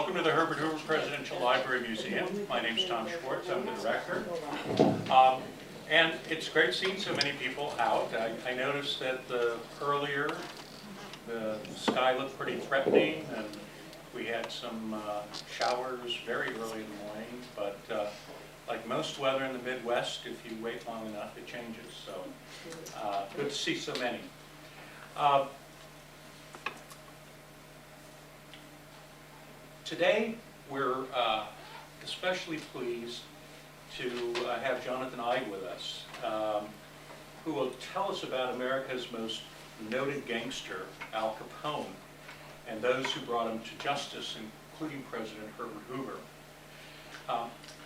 Welcome to the Herbert Hoover Presidential Library Museum. My name's Tom Schwartz. I'm the director. And it's great seeing so many people out. I noticed that earlier the sky looked pretty threatening, and we had some showers very early in the morning. But like most weather in the Midwest, if you wait long enough, it changes. So good to see so many. Today, we're especially pleased to have Jonathan Eig with us, who will tell us about America's most noted gangster, Al Capone, and those who brought him to justice, including President Herbert Hoover.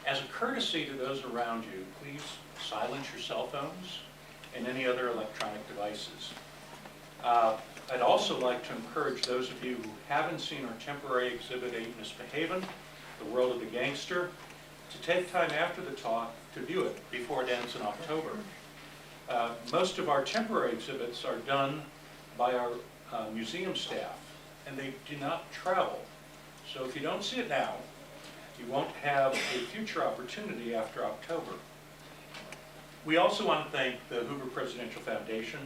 As a courtesy to those around you, please silence your cell phones and any other electronic devices. I'd also like to encourage those of you who haven't seen our temporary exhibit 8 Misbehavin', The World of the Gangster, to take time after the talk to view it before it ends in October. Most of our temporary exhibits are done by our museum staff, and they do not travel. So if you don't see it now, you won't have a future opportunity after October. We also want to thank the Hoover Presidential Foundation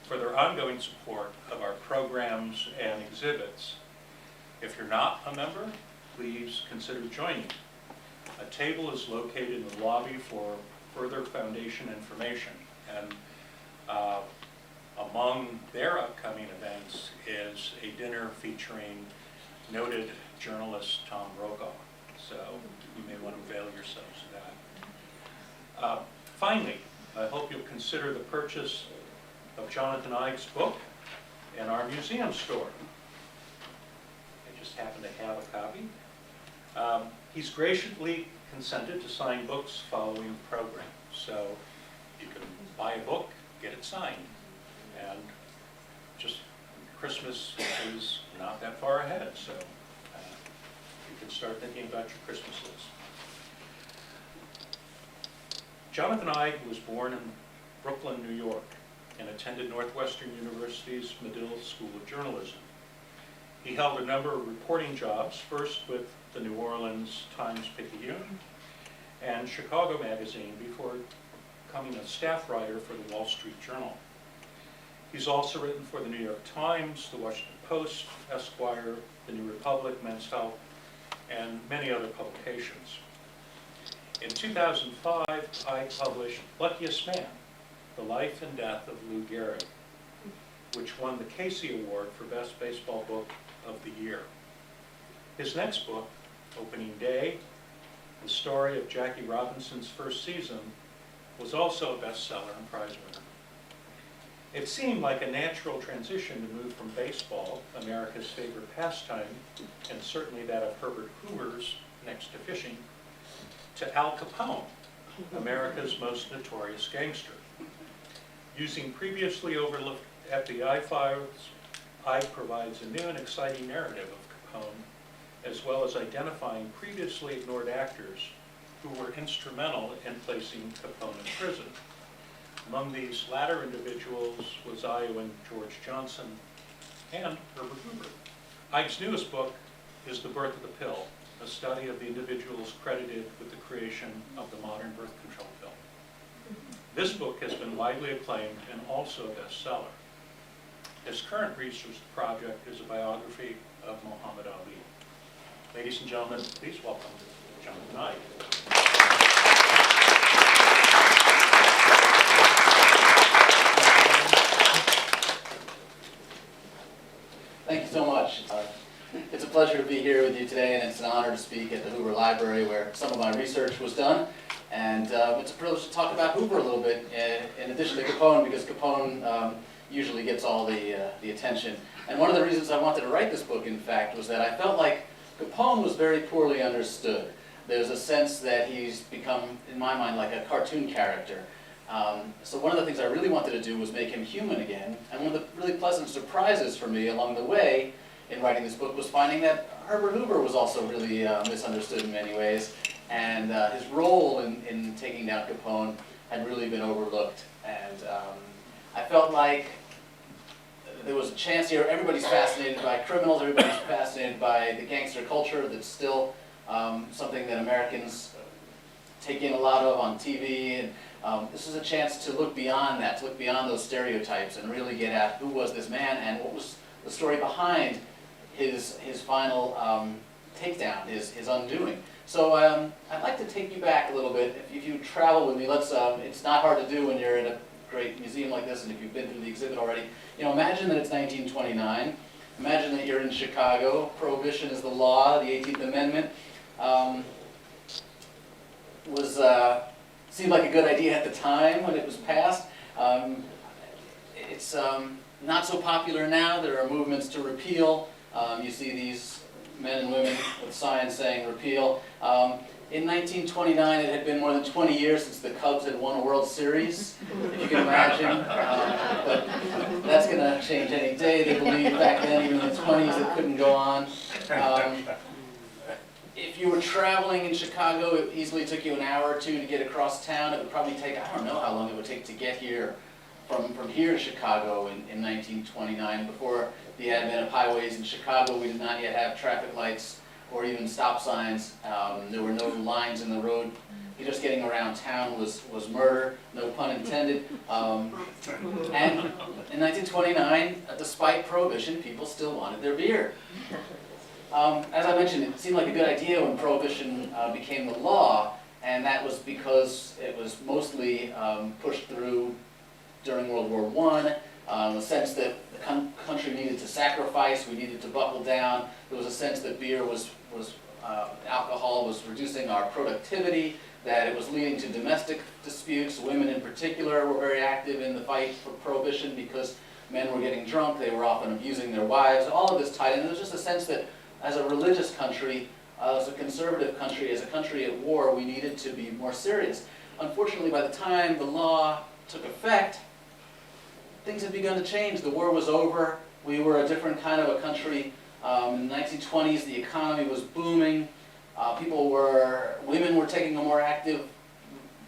for their ongoing support of our programs and exhibits. If you're not a member, please consider joining. A table is located in the lobby for further foundation information. And among their upcoming events is a dinner featuring noted journalist Tom Brokaw. So you may want to avail yourselves of that. Finally, I hope you'll consider the purchase of Jonathan Eig's book in our museum store. I just happen to have a copy. He's graciously consented to sign books following the program. So you can buy a book, get it signed, and just Christmas is not that far ahead, so you can start thinking about your Christmas list. Jonathan Eig was born in Brooklyn, New York, and attended Northwestern University's Medill School of Journalism. He held a number of reporting jobs, first with the New Orleans Times-Picayune and Chicago Magazine, before becoming a staff writer for the Wall Street Journal. He's also written for the New York Times, the Washington Post, Esquire, the New Republic, Men's Health, and many other publications. In 2005, Eig published Luckiest Man, The Life and Death of Lou Gehrig, which won the Casey Award for Best Baseball Book of the Year. His next book, Opening Day, the story of Jackie Robinson's first season, was also a bestseller and prize winner. It seemed like a natural transition to move from baseball, America's favorite pastime, and certainly that of Herbert Hoover's, next to fishing, to Al Capone, America's most notorious gangster. Using previously overlooked FBI files, Eig provides a new and exciting narrative of Capone, as well as identifying previously ignored actors who were instrumental in placing Capone in prison. Among these latter individuals was Iowan George Johnson and Herbert Hoover. Eig's newest book is The Birth of the Pill, a study of the individuals credited with the creation of the modern birth control pill. This book has been widely acclaimed and also a bestseller. His current research project is a biography of Muhammad Ali. Ladies and gentlemen, please welcome Jonathan Eig. Thank you so much. It's a pleasure to be here with you today, and it's an honor to speak at the Hoover Library, where some of my research was done. And it's a privilege to talk about Hoover a little bit, in addition to Capone, because Capone usually gets all the attention. And one of the reasons I wanted to write this book, in fact, was that I felt like Capone was very poorly understood. There's a sense that he's become, in my mind, like a cartoon character. So one of the things I really wanted to do was make him human again. And one of the really pleasant surprises for me along the way in writing this book was finding that Herbert Hoover was also really misunderstood in many ways. And his role in taking down Capone had really been overlooked. And I felt like there was a chance here. Everybody's fascinated by criminals. Everybody's fascinated by the gangster culture that's still something that Americans take in a lot of on TV. And this is a chance to look beyond that, to look beyond those stereotypes and really get at who was this man and what was the story behind his final takedown, his undoing. So I'd like to take you back a little bit. If you travel with me, it's not hard to do when you're in a great museum like this, and if you've been through the exhibit already. Imagine that it's 1929. Imagine that you're in Chicago. Prohibition is the law. The 18th Amendment seemed like a good idea at the time when it was passed. It's not so popular now. There are movements to repeal. You see these men and women with signs saying repeal. In 1929, it had been more than 20 years since the Cubs had won a World Series, if you can imagine. But that's going to change any day. They believed back then, even in the 20s, it couldn't go on. If you were traveling in Chicago, it easily took you an hour or two to get across town. It would probably take, I don't know how long it would take to get here, from here to Chicago in 1929. Before the advent of highways in Chicago, we did not yet have traffic lights or even stop signs. There were no lines in the road. Just getting around town was murder, no pun intended. And in 1929, despite Prohibition, people still wanted their beer. As I mentioned, it seemed like a good idea when Prohibition became the law, and that was because it was mostly pushed through during World War I. The sense that the country needed to sacrifice, we needed to buckle down. There was a sense that beer alcohol was reducing our productivity, that it was leading to domestic disputes. Women in particular were very active in the fight for Prohibition because men were getting drunk, they were often abusing their wives. All of this tied in. There was just a sense that as a religious country, as a conservative country, as a country at war, we needed to be more serious. Unfortunately, by the time the law took effect, things had begun to change. The war was over. We were a different kind of a country. In the 1920s, the economy was booming. Women were taking a more active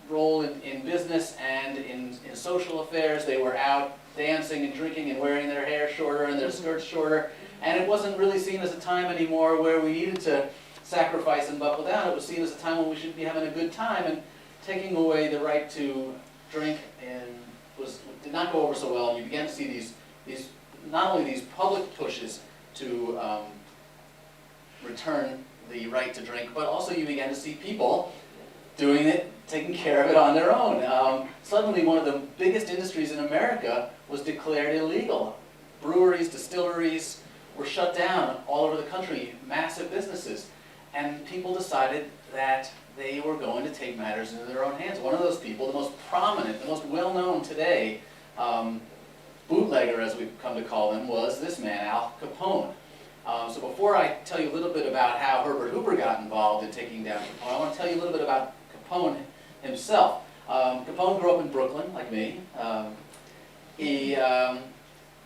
role in business and in social affairs. They were out dancing and drinking and wearing their hair shorter and their skirts shorter. And it wasn't really seen as a time anymore where we needed to sacrifice and buckle down. It was seen as a time when we should be having a good time, and taking away the right to drink did not go over so well. And you began to see these not only these public pushes to return the right to drink, but also you began to see people doing it, taking care of it on their own. Suddenly one of the biggest industries in America was declared illegal. Breweries, distilleries were shut down all over the country, massive businesses. And people decided that they were going to take matters into their own hands. One of those people, the most prominent, the most well-known today, bootlegger as we've come to call him, was this man, Al Capone. So before I tell you a little bit about how Herbert Hoover got involved in taking down Capone, I want to tell you a little bit about Capone himself. Capone grew up in Brooklyn, like me. He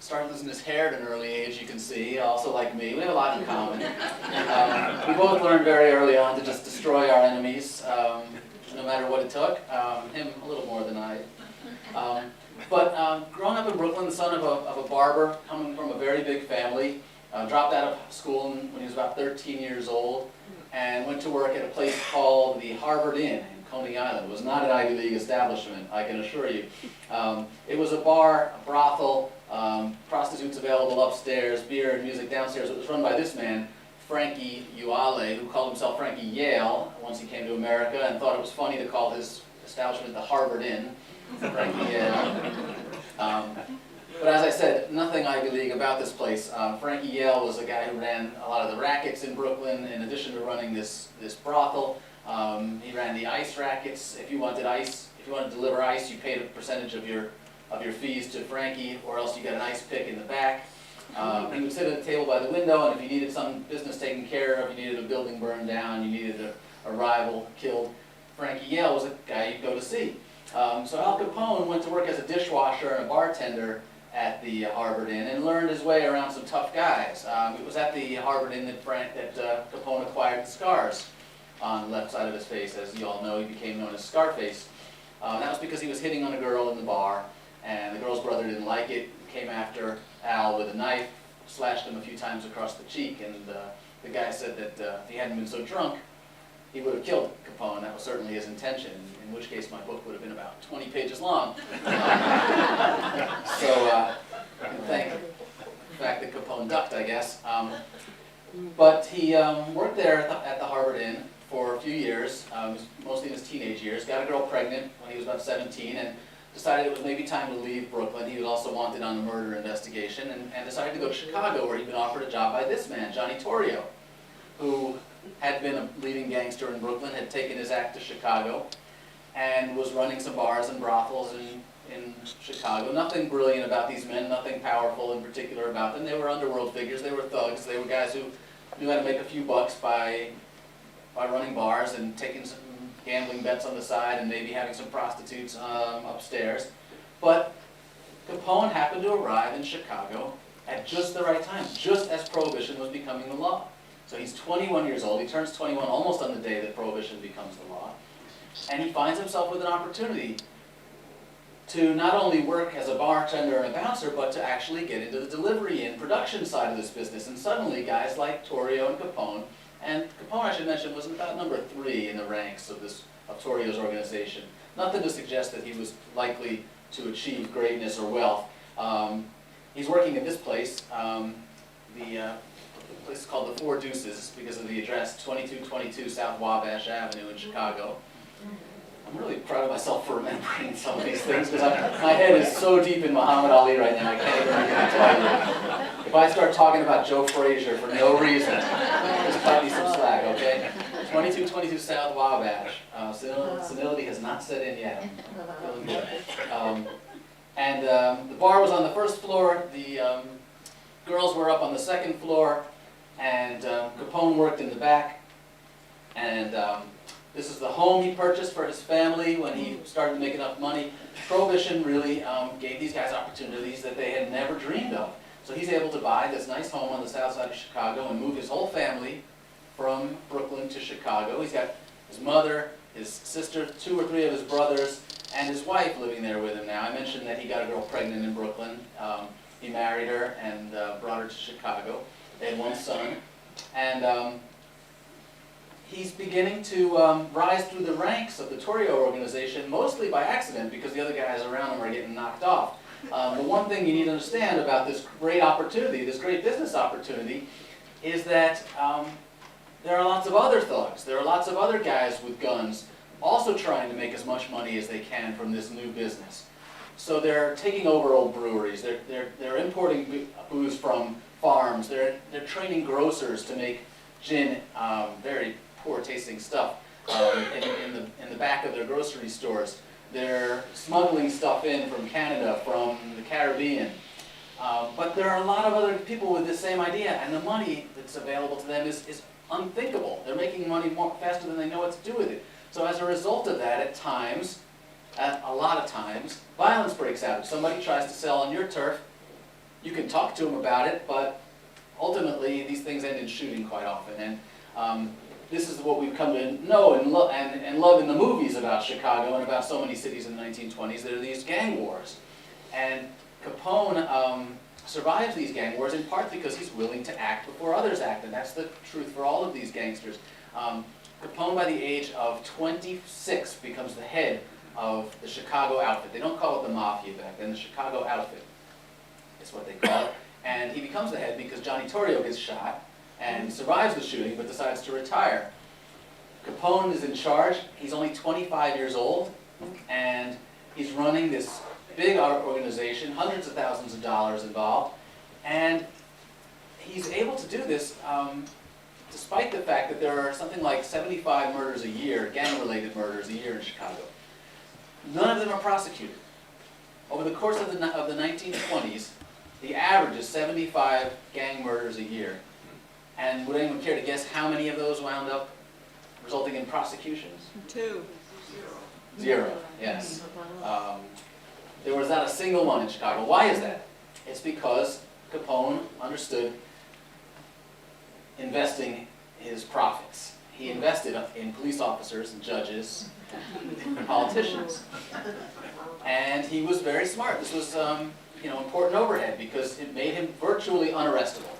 started losing his hair at an early age, you can see, also like me. We have a lot in common. We both learned very early on to just destroy our enemies, no matter what it took. Him a little more than I. But growing up in Brooklyn, the son of a barber, coming from a very big family, dropped out of school when he was about 13 years old, and went to work at a place called the Harvard Inn in Coney Island. It was not an Ivy League establishment, I can assure you. It was a bar, a brothel, prostitutes available upstairs, beer and music downstairs. It was run by this man, Frankie Uale, who called himself Frankie Yale once he came to America, and thought it was funny to call his establishment the Harvard Inn, Frankie Yale. But as I said, nothing Ivy League about this place. Frankie Yale was a guy who ran a lot of the rackets in Brooklyn, in addition to running this brothel. He ran the ice rackets. If you wanted to deliver ice, you paid a percentage of your fees to Frankie, or else you got an ice pick in the back. He would sit at a table by the window, and if you needed some business taken care of, you needed a building burned down, you needed a rival killed, Frankie Yale was a guy you'd go to see. So Al Capone went to work as a dishwasher and a bartender at the Harvard Inn and learned his way around some tough guys. It was at the Harvard Inn that Capone acquired the scars on the left side of his face. As you all know, he became known as Scarface. That was because he was hitting on a girl in the bar, and the girl's brother didn't like it, came after Al with a knife, slashed him a few times across the cheek, and the guy said that if he hadn't been so drunk, he would have killed Capone. That was certainly his intention, in which case my book would have been about 20 pages long. So you can thank the fact that Capone ducked, I guess. But he worked there at the Harvard Inn for a few years, mostly in his teenage years, got a girl pregnant when he was about 17, and decided it was maybe time to leave Brooklyn. He was also wanted on a murder investigation, and decided to go to Chicago, where he'd been offered a job by this man, Johnny Torrio, who had been a leading gangster in Brooklyn, had taken his act to Chicago, and was running some bars and brothels in Chicago. Nothing brilliant about these men, nothing powerful in particular about them. They were underworld figures, they were thugs, they were guys who knew how to make a few bucks by running bars and taking some gambling bets on the side and maybe having some prostitutes upstairs. But Capone happened to arrive in Chicago at just the right time, just as Prohibition was becoming the law. So he's 21 years old, he turns 21 almost on the day that Prohibition becomes the law, and he finds himself with an opportunity to not only work as a bartender and a bouncer, but to actually get into the delivery and production side of this business. And suddenly guys like Torrio and Capone, and Capone, I should mention, was about number 3 in the ranks of Torrio's organization. Nothing to suggest that he was likely to achieve greatness or wealth. He's working at this place. The place is called the Four Deuces because of the address, 2222 South Wabash Avenue in Chicago. I'm really proud of myself for remembering some of these things because my head is so deep in Muhammad Ali right now, I can't even begin to tell you. If I start talking about Joe Frazier for no reason, just cut me some slack, okay? 2222 South Wabash. Senility has not set in yet. I'm feeling good. The bar was on the first floor, the girls were up on the second floor, and Capone worked in the back. And this is the home he purchased for his family when he started to make enough money. Prohibition really gave these guys opportunities that they had never dreamed of. So he's able to buy this nice home on the south side of Chicago and move his whole family from Brooklyn to Chicago. He's got his mother, his sister, 2 or 3 of his brothers, and his wife living there with him now. I mentioned that he got a girl pregnant in Brooklyn. He married her and brought her to Chicago. They had 1 son. And he's beginning to rise through the ranks of the Torrio organization, mostly by accident because the other guys around him are getting knocked off. The one thing you need to understand about this great opportunity, this great business opportunity, is that there are lots of other thugs, there are lots of other guys with guns also trying to make as much money as they can from this new business. So they're taking over old breweries, they're importing booze from farms, they're training grocers to make gin, very poor tasting stuff, in the back of their grocery stores. They're smuggling stuff in from Canada, from the Caribbean. But there are a lot of other people with the same idea, and the money that's available to them is unthinkable. They're making money more faster than they know what to do with it. So as a result of that, at times, a lot of times, violence breaks out. If somebody tries to sell on your turf, you can talk to them about it, but ultimately these things end in shooting quite often. And this is what we've come to know and love in the movies about Chicago and about so many cities in the 1920s. There are these gang wars. And Capone survives these gang wars in part because he's willing to act before others act, and that's the truth for all of these gangsters. Capone, by the age of 26, becomes the head of the Chicago outfit. They don't call it the Mafia back then, the Chicago outfit is what they call it. And he becomes the head because Johnny Torrio gets shot and survives the shooting but decides to retire. Capone is in charge. He's only 25 years old, and he's running this big organization, hundreds of thousands of dollars involved, and he's able to do this despite the fact that there are something like 75 murders a year, gang-related murders a year in Chicago. None of them are prosecuted. Over the course of the 1920s, the average is 75 gang murders a year. And would anyone care to guess how many of those wound up resulting in prosecutions? 2. 0, yes. There was not a single one in Chicago. Why is that? It's because Capone understood investing his profits. He invested in police officers and judges and politicians. And he was very smart. This was important overhead because it made him virtually unarrestable.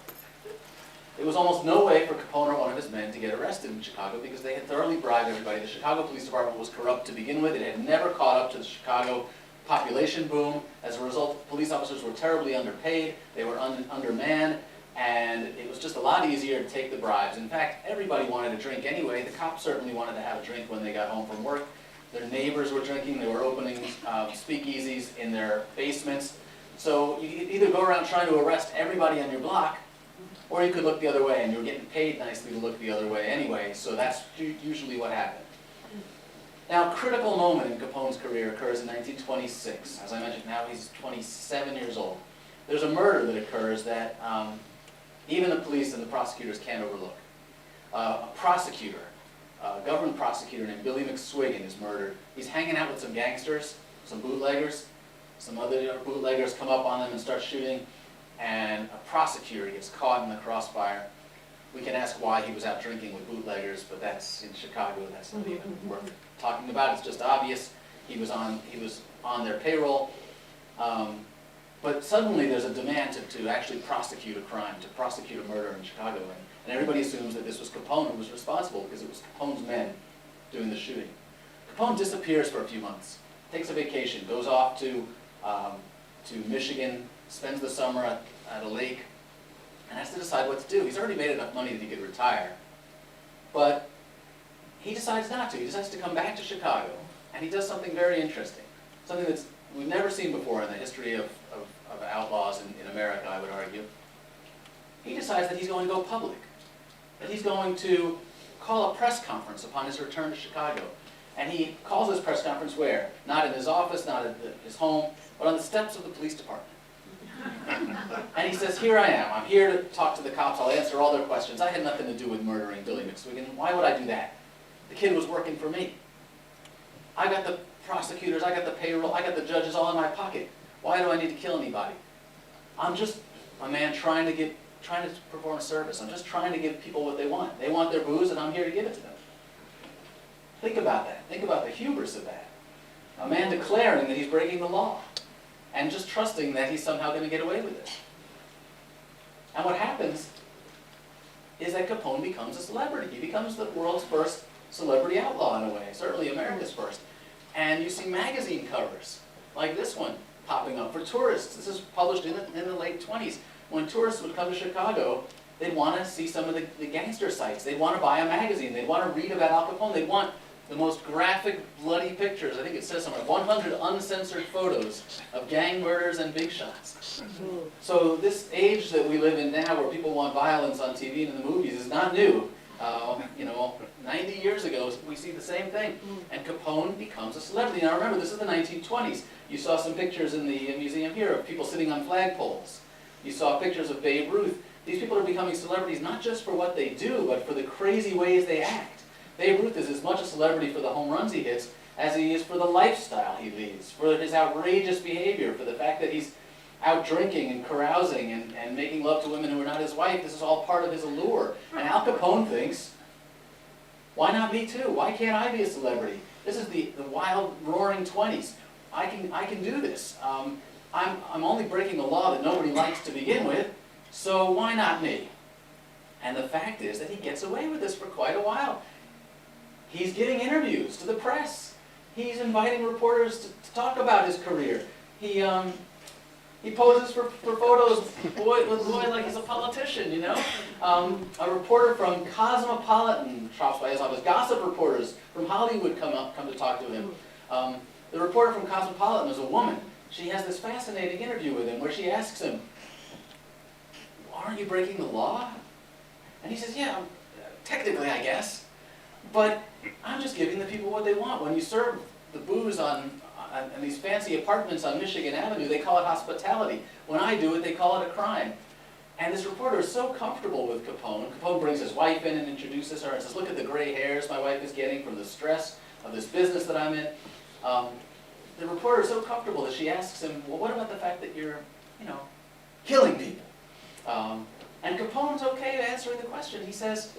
There was almost no way for Capone or one of his men to get arrested in Chicago because they had thoroughly bribed everybody. The Chicago Police Department was corrupt to begin with. It had never caught up to the Chicago population boom. As a result, police officers were terribly underpaid. They were undermanned. And it was just a lot easier to take the bribes. In fact, everybody wanted a drink anyway. The cops certainly wanted to have a drink when they got home from work. Their neighbors were drinking. They were opening speakeasies in their basements. So you could either go around trying to arrest everybody on your block, or you could look the other way, and you were getting paid nicely to look the other way anyway, so that's usually what happened. Now, a critical moment in Capone's career occurs in 1926. As I mentioned, now he's 27 years old. There's a murder that occurs that even the police and the prosecutors can't overlook. A prosecutor, a government prosecutor named Billy McSwiggin is murdered. He's hanging out with some gangsters, some bootleggers. Some other bootleggers come up on them and start shooting, and a prosecutor gets caught in the crossfire. We can ask why he was out drinking with bootleggers, but that's in Chicago. That's not even worth talking about. It's just obvious. He was on their payroll. But suddenly there's a demand to actually prosecute a crime, to prosecute a murder in Chicago. And everybody assumes that this was Capone who was responsible because it was Capone's men doing the shooting. Capone disappears for a few months, takes a vacation, goes off to Michigan, spends the summer at a lake, and has to decide what to do. He's already made enough money that he could retire. But he decides not to. He decides to come back to Chicago, and he does something very interesting, something that's we've never seen before in the history of outlaws in America, I would argue. He decides that he's going to go public, that he's going to call a press conference upon his return to Chicago. And he calls this press conference where? Not in his office, not at his home, but on the steps of the police department. And he says, here I am. I'm here to talk to the cops. I'll answer all their questions. I had nothing to do with murdering Billy McSwiggin. Why would I do that? The kid was working for me. I got the prosecutors, I got the payroll, I got the judges all in my pocket. Why do I need to kill anybody? I'm just a man trying to perform a service. I'm just trying to give people what they want. They want their booze, and I'm here to give it to them. Think about that. Think about the hubris of that. A man declaring that he's breaking the law and just trusting that he's somehow going to get away with it. And what happens is that Capone becomes a celebrity. He becomes the world's first celebrity outlaw in a way, certainly America's first. And you see magazine covers like this one popping up for tourists. This is published in the late 20s. When tourists would come to Chicago, they'd want to see some of the gangster sites. They'd want to buy a magazine. They'd want to read about Al Capone. They'd want the most graphic, bloody pictures. I think it says somewhere, 100 uncensored photos of gang murders and big shots. So this age that we live in now, where people want violence on TV and in the movies, is not new. 90 years ago, we see the same thing. And Capone becomes a celebrity. Now remember, this is the 1920s. You saw some pictures in the museum here of people sitting on flagpoles. You saw pictures of Babe Ruth. These people are becoming celebrities not just for what they do, but for the crazy ways they act. Babe Ruth is as much a celebrity for the home runs he hits as he is for the lifestyle he leads, for his outrageous behavior, for the fact that he's out drinking and carousing and making love to women who are not his wife. This is all part of his allure. And Al Capone thinks, why not me too? Why can't I be a celebrity? This is the wild, roaring 20s. I can do this. I'm only breaking a law that nobody likes to begin with, so why not me? And the fact is that he gets away with this for quite a while. He's giving interviews to the press. He's inviting reporters to talk about his career. He poses for photos with boy like he's a politician, you know? A reporter from Cosmopolitan drops by his office. Gossip reporters from Hollywood come to talk to him. The reporter from Cosmopolitan is a woman. She has this fascinating interview with him where she asks him, aren't you breaking the law? And he says, yeah, technically I guess. But I'm just giving the people what they want. When you serve the booze on these fancy apartments on Michigan Avenue, they call it hospitality. When I do it, they call it a crime. And this reporter is so comfortable with Capone. Capone brings his wife in and introduces her and says, look at the gray hairs my wife is getting from the stress of this business that I'm in. The reporter is so comfortable that she asks him, well, what about the fact that you're, killing people? And Capone's okay answering the question. He says,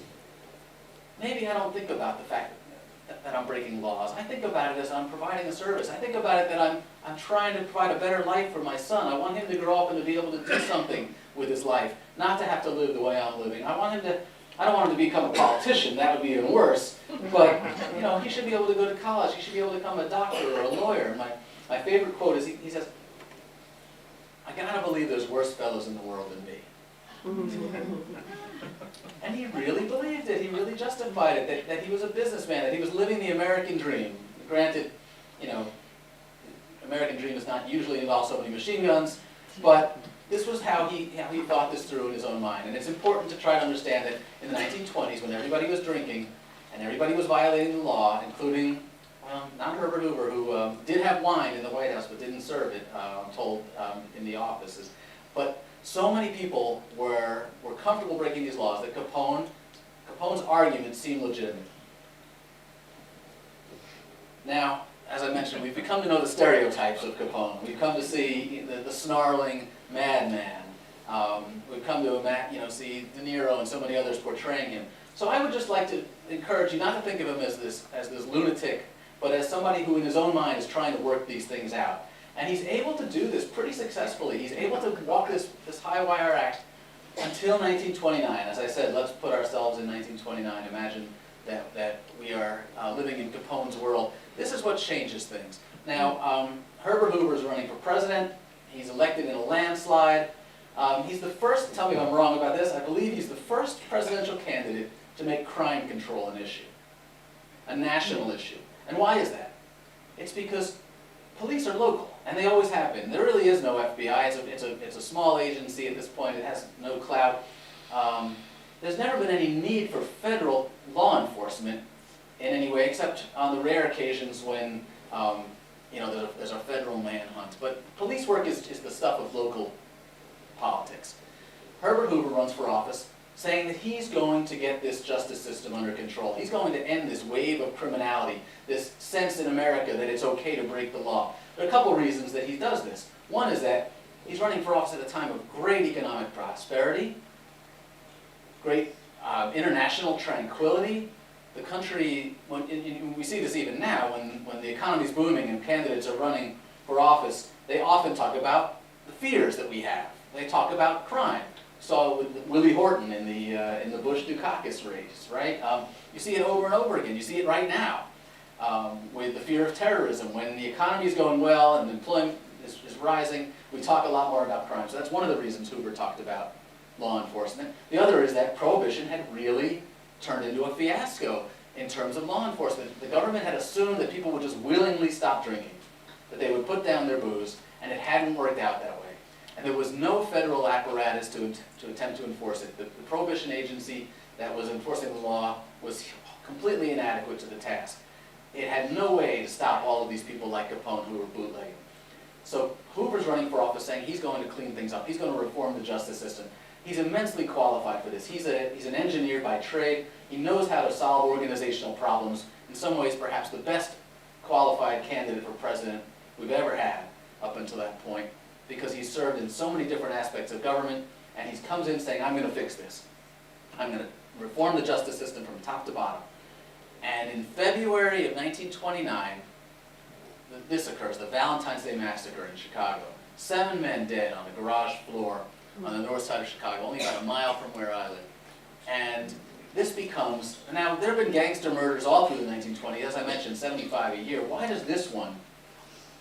maybe I don't think about the fact that I'm breaking laws. I think about it as I'm providing a service. I think about it that I'm trying to provide a better life for my son. I want him to grow up and to be able to do something with his life, not to have to live the way I'm living. I don't want him to become a politician, that would be even worse, but he should be able to go to college, he should be able to become a doctor or a lawyer. My favorite quote is, he says, "I gotta believe there's worse fellows in the world than me." And he really believed it, he really justified it, that he was a businessman, that he was living the American dream. Granted, American dream does not usually involve so many machine guns, but this was how he thought this through in his own mind. And it's important to try to understand that in the 1920s, when everybody was drinking and everybody was violating the law, including, well, not Herbert Hoover, who did have wine in the White House but didn't serve it, I'm told, in the offices. But so many people were comfortable breaking these laws that Capone's argument seemed legitimate. Now, as I mentioned, we've become to know the stereotypes of Capone. We've come to see the snarling madman. We've come to see De Niro and so many others portraying him. So I would just like to encourage you not to think of him as this lunatic, but as somebody who in his own mind is trying to work these things out. And he's able to do this pretty successfully. He's able to walk this high wire act until 1929. As I said, let's put ourselves in 1929. Imagine that we are living in Capone's world. This is what changes things. Now, Herbert Hoover is running for president. He's elected in a landslide. He's the first, tell me if I'm wrong about this, I believe he's the first presidential candidate to make crime control an issue, a national issue. And why is that? It's because police are local, and they always have been. There really is no FBI. It's a small agency at this point. It has no clout. There's never been any need for federal law enforcement in any way, except on the rare occasions when there's a federal manhunt. But police work is the stuff of local politics. Herbert Hoover runs for office saying that he's going to get this justice system under control. He's going to end this wave of criminality, this sense in America that it's okay to break the law. There are a couple reasons that he does this. One is that he's running for office at a time of great economic prosperity, great international tranquility. The country, we see this even now, when the economy's booming and candidates are running for office, they often talk about the fears that we have. They talk about crime. Saw with Willie Horton in the Bush-Dukakis race, right? You see it over and over again. You see it right now with the fear of terrorism. When the economy is going well and employment is rising, we talk a lot more about crime. So that's one of the reasons Hoover talked about law enforcement. The other is that Prohibition had really turned into a fiasco in terms of law enforcement. The government had assumed that people would just willingly stop drinking, that they would put down their booze, and it hadn't worked out that way. And there was no federal apparatus to attempt to enforce it. The Prohibition agency that was enforcing the law was completely inadequate to the task. It had no way to stop all of these people like Capone who were bootlegging. So Hoover's running for office saying he's going to clean things up. He's going to reform the justice system. He's immensely qualified for this. He's an engineer by trade. He knows how to solve organizational problems. In some ways, perhaps the best qualified candidate for president we've ever had up until that point, because he's served in so many different aspects of government, and he comes in saying, I'm going to fix this. I'm going to reform the justice system from top to bottom. And in February of 1929, this occurs, the Valentine's Day Massacre in Chicago. 7 men dead on the garage floor on the north side of Chicago, only about a mile from where I live. And this becomes, now there have been gangster murders all through the 1920s, as I mentioned, 75 a year. Why does this one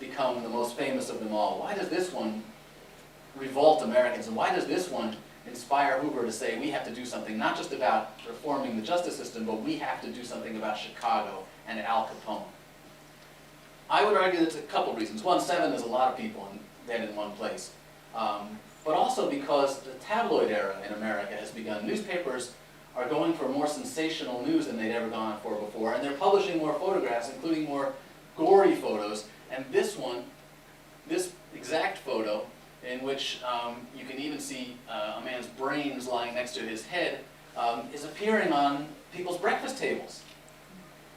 become the most famous of them all? Why does this one revolt Americans? And why does this one inspire Hoover to say we have to do something not just about reforming the justice system, but we have to do something about Chicago and Al Capone? I would argue there's a couple reasons. One, 7 is a lot of people dead in one place. But also because the tabloid era in America has begun. Newspapers are going for more sensational news than they'd ever gone for before, and they're publishing more photographs, including more gory photos. And this one, this exact photo, in which you can even see a man's brains lying next to his head, is appearing on people's breakfast tables.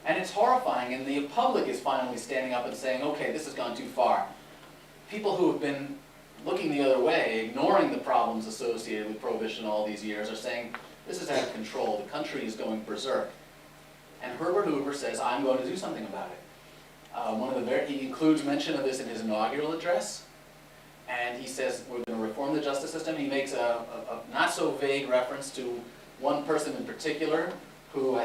And it's horrifying, and the public is finally standing up and saying, okay, this has gone too far. People who have been looking the other way, ignoring the problems associated with Prohibition all these years, are saying, this is out of control, the country is going berserk. And Herbert Hoover says, I'm going to do something about it. He includes mention of this in his inaugural address, and he says, we're going to reform the justice system. He makes a not so vague reference to one person in particular who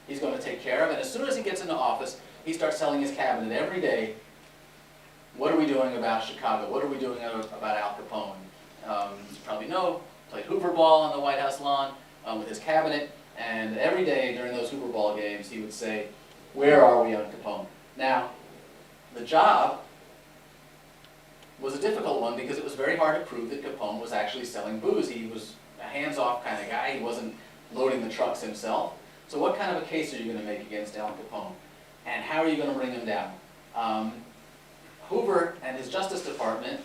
he's going to take care of. And as soon as he gets into office, he starts telling his cabinet every day, what are we doing about Chicago? What are we doing about Al Capone? You probably know, played Hoover Ball on the White House lawn with his cabinet, and every day during those Hoover Ball games, he would say, where are we on Capone? Now, the job was a difficult one because it was very hard to prove that Capone was actually selling booze. He was a hands-off kind of guy. He wasn't loading the trucks himself. So what kind of a case are you going to make against Al Capone? And how are you going to bring him down? Hoover and his Justice Department,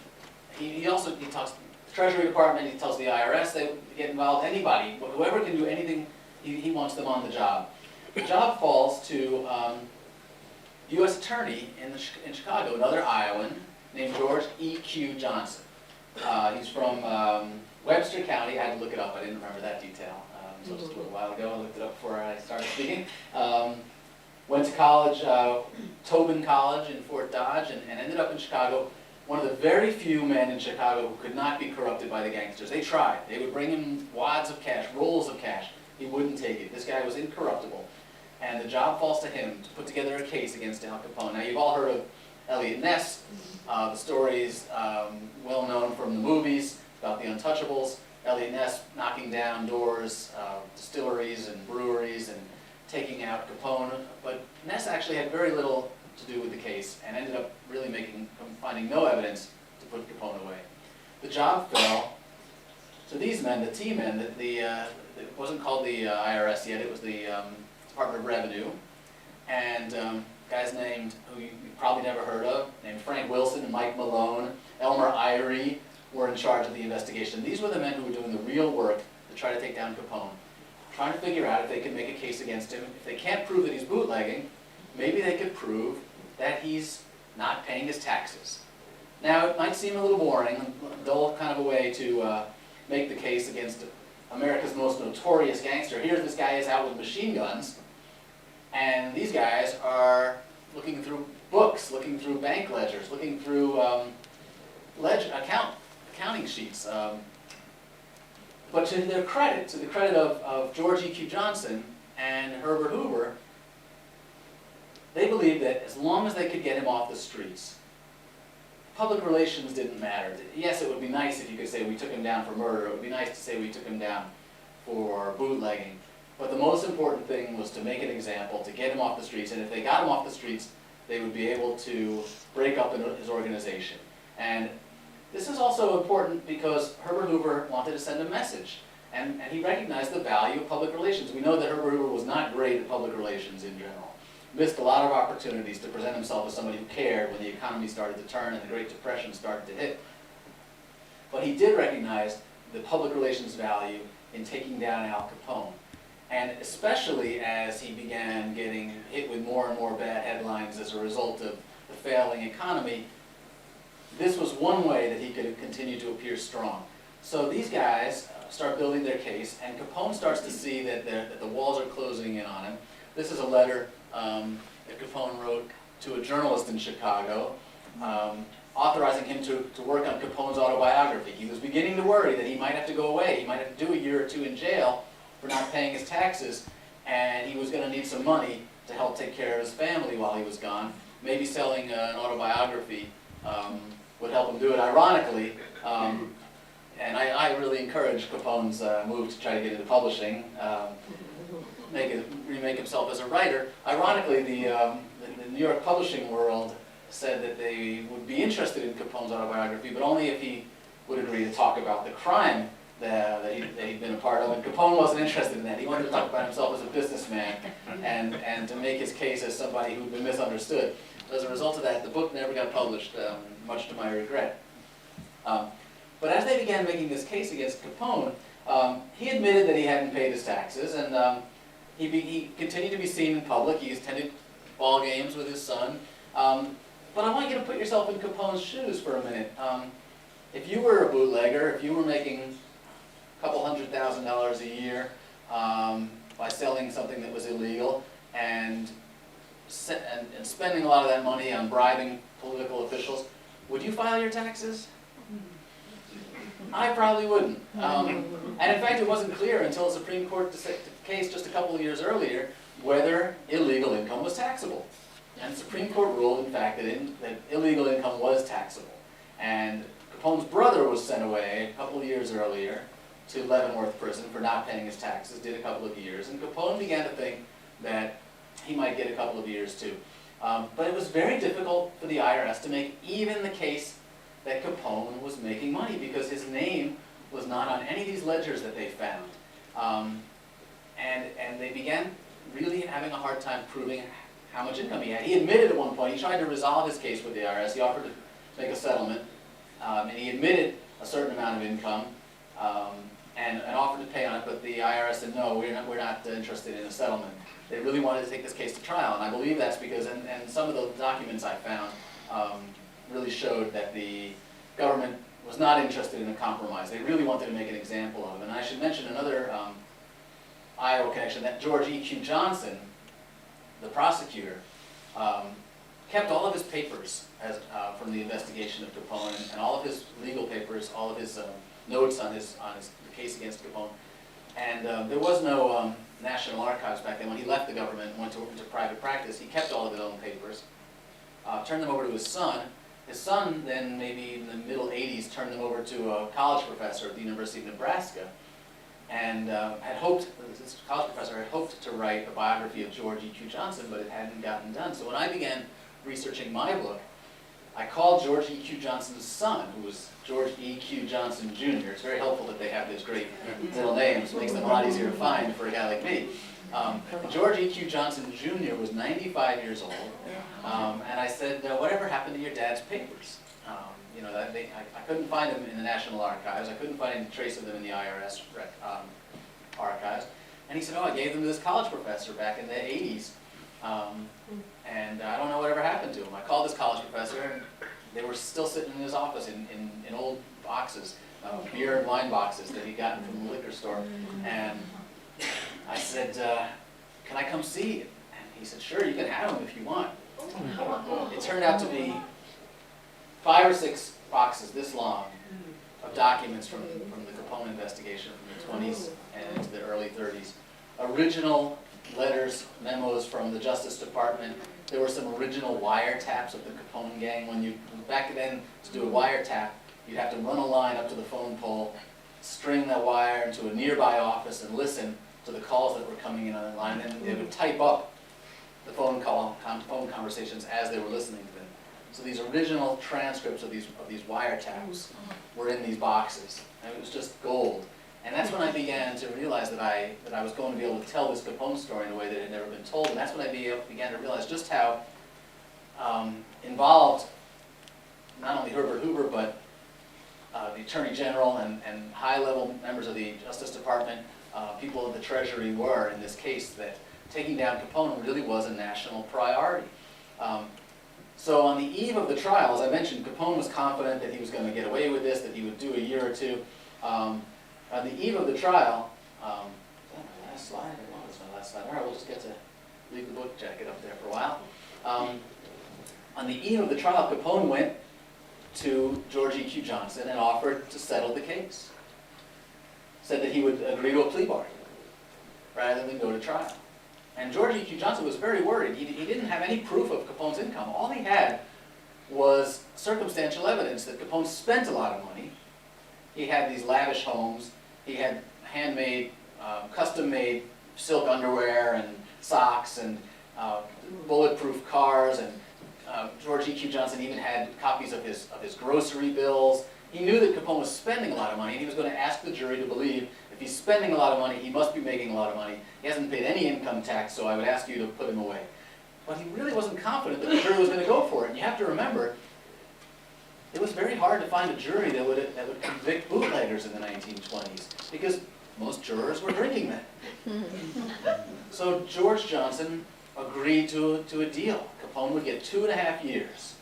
he talks to the Treasury Department, he tells the IRS they get involved, anybody, whoever can do anything, he wants them on the job. The job falls to U.S. Attorney in Chicago, another Iowan, named George E.Q. Johnson. He's from Webster County. I had to look it up. I didn't remember that detail. So just a little while ago, I looked it up before I started speaking. Went to college, Tobin College in Fort Dodge, and ended up in Chicago. One of the very few men in Chicago who could not be corrupted by the gangsters. They tried. They would bring him wads of cash, rolls of cash. He wouldn't take it. This guy was incorruptible. And the job falls to him to put together a case against Al Capone. Now, you've all heard of Eliot Ness. The story is well known from the movies about the Untouchables. Eliot Ness knocking down doors, distilleries and breweries, and taking out Capone. But Ness actually had very little to do with the case and ended up really finding no evidence to put Capone away. The job fell to these men, the T-men. It wasn't called the IRS yet. It was the Department of Revenue. And guys named, who you probably never heard of, named Frank Wilson and Mike Malone, Elmer Irie, were in charge of the investigation. These were the men who were doing the real work to try to take down Capone, trying to figure out if they could make a case against him. If they can't prove that he's bootlegging, maybe they could prove that he's not paying his taxes. Now, it might seem a little boring, a dull kind of a way to make the case against America's most notorious gangster. Here this guy is out with machine guns, and these guys are looking through books, looking through bank ledgers, looking through accounting sheets. But to their credit, to the credit of George E.Q. Johnson and Herbert Hoover, they believed that as long as they could get him off the streets, public relations didn't matter. Yes, it would be nice if you could say we took him down for murder. It would be nice to say we took him down for bootlegging. But the most important thing was to make an example, to get him off the streets. And if they got him off the streets, they would be able to break up his organization. And this is also important because Herbert Hoover wanted to send a message. And he recognized the value of public relations. We know that Herbert Hoover was not great at public relations in general. Missed a lot of opportunities to present himself as somebody who cared when the economy started to turn and the Great Depression started to hit. But he did recognize the public relations value in taking down Al Capone. And especially as he began getting hit with more and more bad headlines as a result of the failing economy, this was one way that he could continue to appear strong. So these guys start building their case, and Capone starts to see that the walls are closing in on him. This is a letter that Capone wrote to a journalist in Chicago, authorizing him to work on Capone's autobiography. He was beginning to worry that he might have to go away. He might have to do a year or two in jail for not paying his taxes, and he was going to need some money to help take care of his family while he was gone. Maybe selling an autobiography would help him do it. Ironically, and I really encourage Capone's move to try to get into publishing, remake himself as a writer. Ironically, the New York publishing world said that they would be interested in Capone's autobiography, but only if he would agree to talk about the crime that he'd been a part of. And Capone wasn't interested in that. He wanted to talk about himself as a businessman and to make his case as somebody who'd been misunderstood. As a result of that, the book never got published, much to my regret. But as they began making this case against Capone, he admitted that he hadn't paid his taxes, and he continued to be seen in public. He attended ball games with his son. But I want you to put yourself in Capone's shoes for a minute. If you were a bootlegger, if you were making a couple $100,000 a year by selling something that was illegal, and spending a lot of that money on bribing political officials, would you file your taxes? I probably wouldn't. And in fact, it wasn't clear until a Supreme Court case just a couple of years earlier whether illegal income was taxable. And the Supreme Court ruled, in fact, that illegal income was taxable. And Capone's brother was sent away a couple of years earlier to Leavenworth prison for not paying his taxes, did a couple of years, and Capone began to think that he might get a couple of years too. But it was very difficult for the IRS to make even the case that Capone was making money because his name was not on any of these ledgers that they found. And they began really having a hard time proving how much income he had. He admitted at one point, he tried to resolve his case with the IRS, he offered to make a settlement, and he admitted a certain amount of income, and offered to pay on it, but the IRS said, no, we're not interested in a settlement. They really wanted to take this case to trial, and I believe that's because, and some of the documents I found really showed that the government was not interested in a compromise. They really wanted to make an example of him. And I should mention another Iowa connection, that George E.Q. Johnson, the prosecutor, kept all of his papers from the investigation of Capone, and all of his legal papers, all of his notes on the case against Capone. And there was no National Archives back then. When he left the government and went into private practice, he kept all of his own papers, turned them over to his son. His son then, maybe in the middle 80s, turned them over to a college professor at the University of Nebraska, and this college professor had hoped to write a biography of George E.Q. Johnson, but it hadn't gotten done. So when I began researching my book, I called George E.Q. Johnson's son, who was George E.Q. Johnson Jr. It's very helpful that they have those great middle names. It makes them a lot easier to find for a guy like me. George E.Q. Johnson Jr. was 95 years old, and I said, whatever happened to your dad's papers? I couldn't find them in the National Archives. I couldn't find any trace of them in the IRS archives. And he said, I gave them to this college professor back in the 80s, and I don't know whatever happened to them. I called this college professor, and they were still sitting in his office in old boxes, beer and wine boxes that he'd gotten from the liquor store. And I said, can I come see it? And he said, sure, you can have them if you want. It turned out to be 5 or 6 boxes this long of documents from the Capone investigation from the 20s and into the early 30s. Original letters, memos from the Justice Department. There were some original wiretaps of the Capone gang. Back then, to do a wiretap, you'd have to run a line up to the phone pole, string that wire into a nearby office, and listen to the calls that were coming in on the line. And they would type up the phone conversations as they were listening to them. So these original transcripts of these wiretaps were in these boxes, and it was just gold. And that's when I began to realize that I was going to be able to tell this Capone story in a way that had never been told. And that's when I began to realize just how involved not only Herbert Hoover, but the Attorney General and high-level members of the Justice Department, people of the Treasury were in this case, that taking down Capone really was a national priority. So on the eve of the trial, as I mentioned, Capone was confident that he was going to get away with this, that he would do a year or two. On the eve of the trial, is that my last slide? I want this my last slide. All right, we'll just get to leave the book jacket up there for a while. On the eve of the trial, Capone went to George E.Q. Johnson and offered to settle the case. Said that he would agree to a plea bargain rather than go to trial. And George E.Q. Johnson was very worried. He didn't have any proof of Capone's income. All he had was circumstantial evidence that Capone spent a lot of money. He had these lavish homes. He had handmade, custom-made silk underwear and socks and bulletproof cars. And George E.Q. Johnson even had copies of his grocery bills. He knew that Capone was spending a lot of money, and he was going to ask the jury to believe if he's spending a lot of money, he must be making a lot of money. He hasn't paid any income tax, so I would ask you to put him away. But he really wasn't confident that the jury was going to go for it. And you have to remember, it was very hard to find a jury that would convict bootleggers in the 1920s, because most jurors were drinking then. So George Johnson agreed to a deal. Capone would get 2.5 years.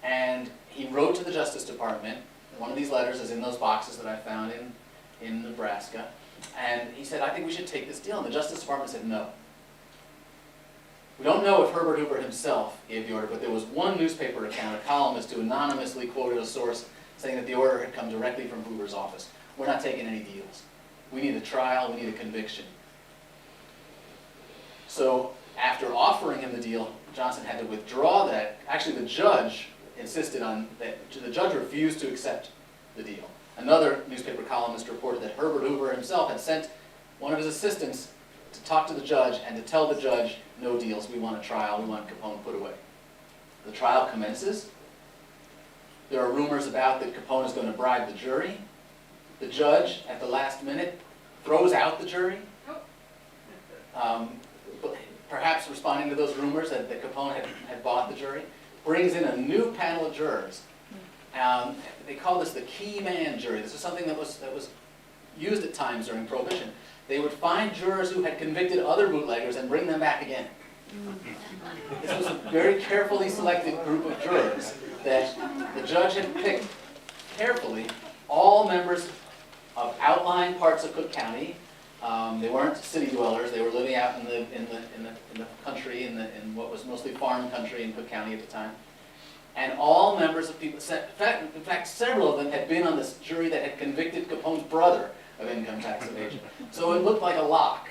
And he wrote to the Justice Department. One of these letters is in those boxes that I found in Nebraska. And he said, I think we should take this deal. And the Justice Department said no. We don't know if Herbert Hoover himself gave the order, but there was one newspaper account, a columnist who anonymously quoted a source saying that the order had come directly from Hoover's office. We're not taking any deals. We need a trial, we need a conviction. So after offering him the deal, Johnson had to withdraw that. Actually, the judge insisted on that. The judge refused to accept the deal. Another newspaper columnist reported that Herbert Hoover himself had sent one of his assistants to talk to the judge and to tell the judge, no deals, we want a trial, we want Capone put away. The trial commences. There are rumors about that Capone is going to bribe the jury. The judge, at the last minute, throws out the jury. Perhaps responding to those rumors that Capone had bought the jury, brings in a new panel of jurors. They call this the key man jury. This is something that was used at times during Prohibition. They would find jurors who had convicted other bootleggers and bring them back again. This was a very carefully selected group of jurors that the judge had picked carefully, all members of outlying parts of Cook County. They weren't city dwellers. They were living out in the country, in what was mostly farm country in Cook County at the time. And all members of people, in fact, several of them had been on this jury that had convicted Capone's brother of income tax evasion. So it looked like a lock.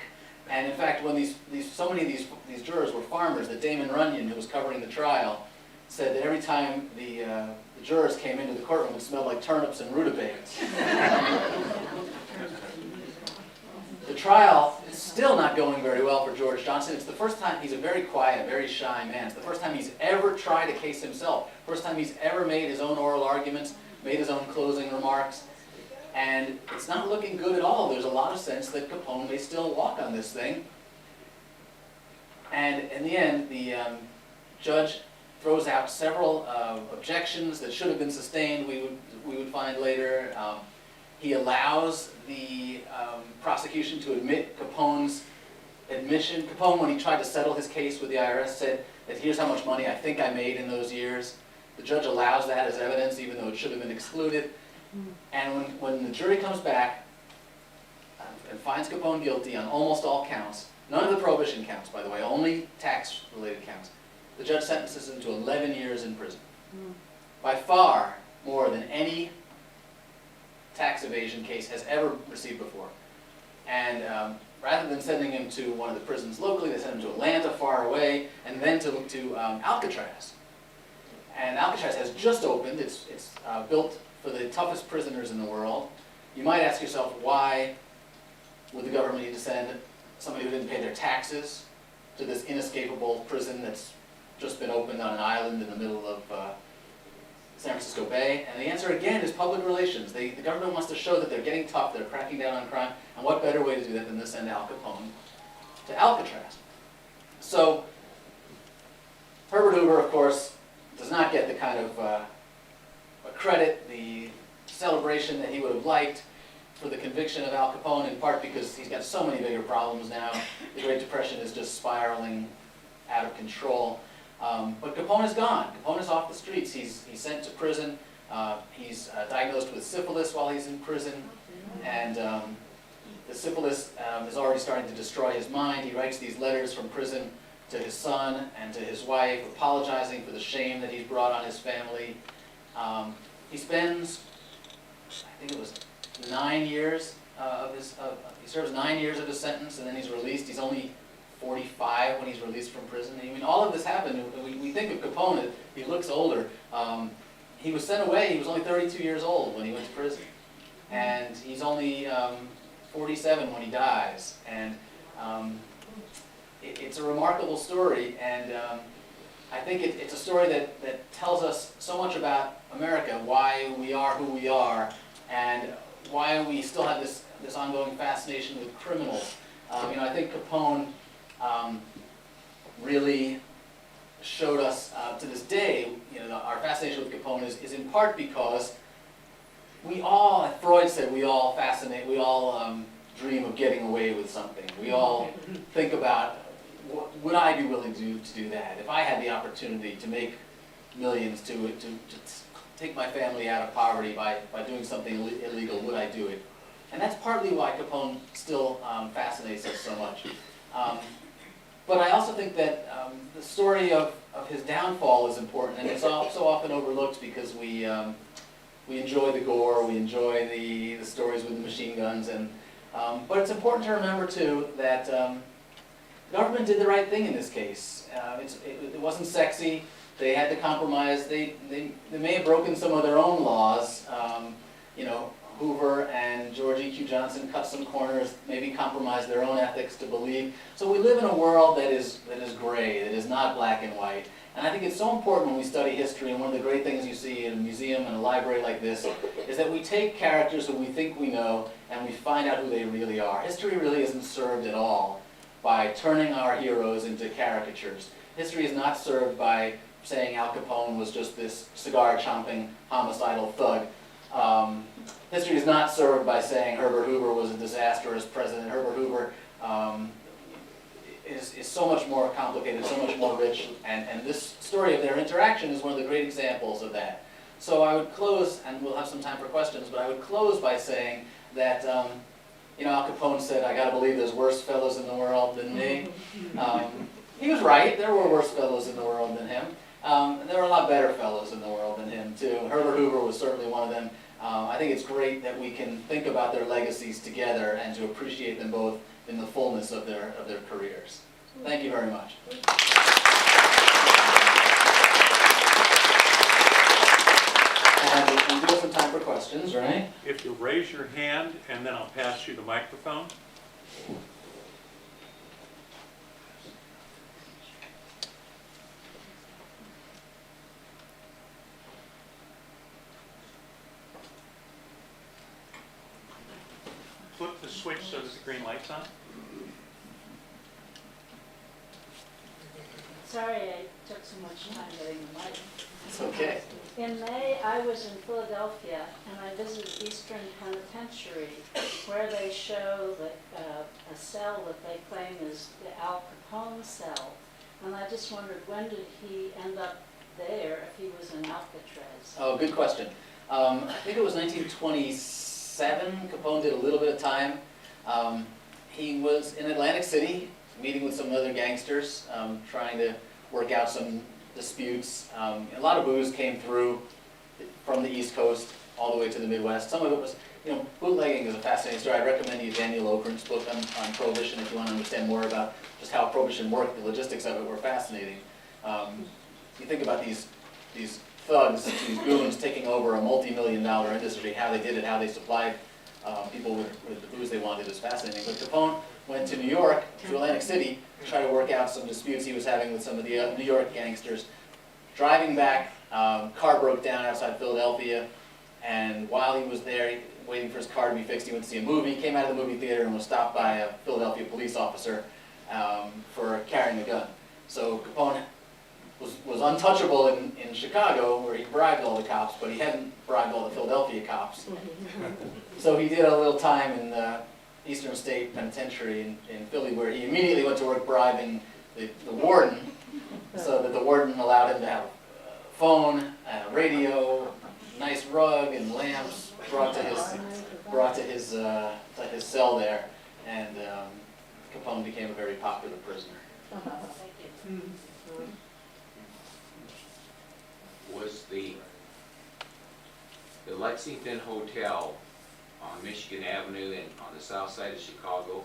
And in fact, when so many of these jurors were farmers, that Damon Runyon, who was covering the trial, said that every time the jurors came into the courtroom, it smelled like turnips and rutabagas. The trial is still not going very well for George Johnson. It's the first time, he's a very quiet, very shy man. It's the first time he's ever tried a case himself. First time he's ever made his own oral arguments, made his own closing remarks. And it's not looking good at all. There's a lot of sense that Capone may still walk on this thing. And in the end, the judge throws out several objections that should have been sustained, we would find later. He allows the prosecution to admit Capone's admission. Capone, when he tried to settle his case with the IRS, said that here's how much money I think I made in those years. The judge allows that as evidence, even though it should have been excluded. And when the jury comes back and finds Capone guilty on almost all counts, none of the Prohibition counts, by the way, only tax-related counts, the judge sentences him to 11 years in prison. By far more than any tax evasion case has ever received before. And rather than sending him to one of the prisons locally, they sent him to Atlanta, far away, and then to Alcatraz. And Alcatraz has just opened. It's built for the toughest prisoners in the world. You might ask yourself, why would the government need to send somebody who didn't pay their taxes to this inescapable prison that's just been opened on an island in the middle of San Francisco Bay? And the answer again is public relations. The government wants to show that they're getting tough, they're cracking down on crime, and what better way to do that than to send Al Capone to Alcatraz? So Herbert Hoover, of course, does not get the kind of credit, the celebration that he would have liked for the conviction of Al Capone, in part because he's got so many bigger problems now. The Great Depression is just spiraling out of control. But Capone is gone. Capone is off the streets. He's sent to prison. He's diagnosed with syphilis while he's in prison. And the syphilis is already starting to destroy his mind. He writes these letters from prison to his son and to his wife, apologizing for the shame that he's brought on his family. He spends, I think it was 9 years he serves 9 years of his sentence, and then he's released. He's only 45 when he's released from prison. I mean, all of this happened. We think of Capone, he looks older. He was sent away, he was only 32 years old when he went to prison. And he's only 47 when he dies. And it's a remarkable story, and I think it's a story that tells us so much about America, why we are who we are, and why we still have this ongoing fascination with criminals. I think Capone really showed us to this day, our fascination with Capone is in part because we all, as Freud said, we all dream of getting away with something. We all think about, would I be willing to do that? If I had the opportunity to make millions, to take my family out of poverty by doing something illegal, would I do it? And that's partly why Capone still fascinates us so much. But I also think that the story of his downfall is important, and it's so often overlooked because we enjoy the gore, we enjoy the stories with the machine guns, but it's important to remember too that the government did the right thing in this case. It wasn't sexy. They had to compromise. They may have broken some of their own laws. You know, Hoover and George E.Q. Johnson cut some corners, maybe compromised their own ethics to believe. So we live in a world that is gray, that is not black and white. And I think it's so important when we study history, and one of the great things you see in a museum and a library like this is that we take characters who we think we know and we find out who they really are. History really isn't served at all by turning our heroes into caricatures. History is not served by saying Al Capone was just this cigar-chomping, homicidal thug. History is not served by saying Herbert Hoover was a disastrous president. Herbert Hoover is so much more complicated, so much more rich, and this story of their interaction is one of the great examples of that. So I would close, and we'll have some time for questions, but I would close by saying that, you know, Al Capone said, "I gotta believe there's worse fellows in the world than me." He was right, there were worse fellows in the world than him. There were a lot better fellows in the world than him, too. Herbert Hoover was certainly one of them. I think it's great that we can think about their legacies together and to appreciate them both in the fullness of their careers. Thank you very much. And we do have some time for questions, right? If you'll raise your hand, and then I'll pass you the microphone. Flip the switch so that the green light's on. Sorry I took so much time getting the mic. It's okay. In May, I was in Philadelphia, and I visited Eastern Penitentiary, where they show a cell that they claim is the Al Capone cell. And I just wondered, when did he end up there if he was in Alcatraz? Oh, good question. I think it was 1927. Capone did a little bit of time. He was in Atlantic City, meeting with some other gangsters, trying to work out some disputes. A lot of booze came through from the East Coast all the way to the Midwest. Some of it was, you know, bootlegging is a fascinating story. I recommend you Daniel Okren's book on Prohibition if you want to understand more about just how Prohibition worked. The logistics of it were fascinating. You think about these thugs, these goons taking over a multi-million-dollar industry, how they did it, how they supplied people with the booze they wanted is fascinating. But Capone went to New York, to Atlantic City, to try to work out some disputes he was having with some of the New York gangsters. Driving back, car broke down outside Philadelphia, and while he was there, waiting for his car to be fixed, he went to see a movie, came out of the movie theater and was stopped by a Philadelphia police officer for carrying a gun. So Capone was untouchable in Chicago, where he bribed all the cops, but he hadn't bribed all the Philadelphia cops. So he did a little time in the Eastern State Penitentiary in Philly, where he immediately went to work bribing the warden, so that the warden allowed him to have a phone, a radio, nice rug, and lamps brought to his cell there, and Capone became a very popular prisoner. Thank you. Was the Lexington Hotel on Michigan Avenue and on the south side of Chicago,